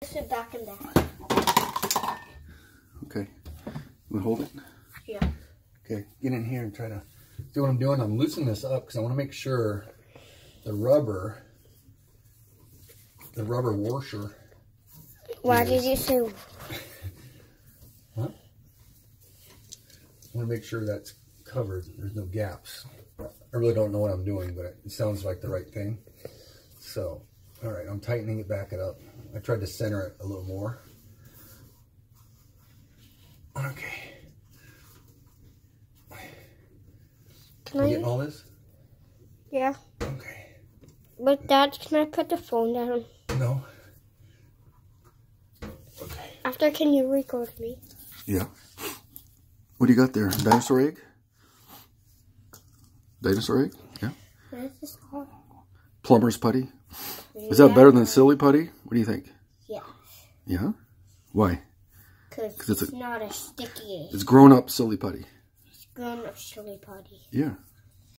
Sit back in there. Okay. You hold it? Yeah. Okay, get in here and try to see what I'm doing. I'm loosening this up because I want to make sure the rubber washer. Why did you say? Huh? I want to make sure that's covered. There's no gaps. I really don't know what I'm doing, but it sounds like the right thing. So, all right, I'm tightening it back up. I tried to center it a little more. Okay. Can You I? getting all this? Yeah. Okay. But Dad, can I put the phone down? No. Okay. After, can you record me? Yeah. What do you got there? Dinosaur egg? Dinosaur egg? Yeah. What is this called? Plumber's putty. Is that better than silly putty? What do you think? Yeah. Yeah? Why? Because it's not as sticky. It's grown up silly putty. It's grown up silly putty. Yeah.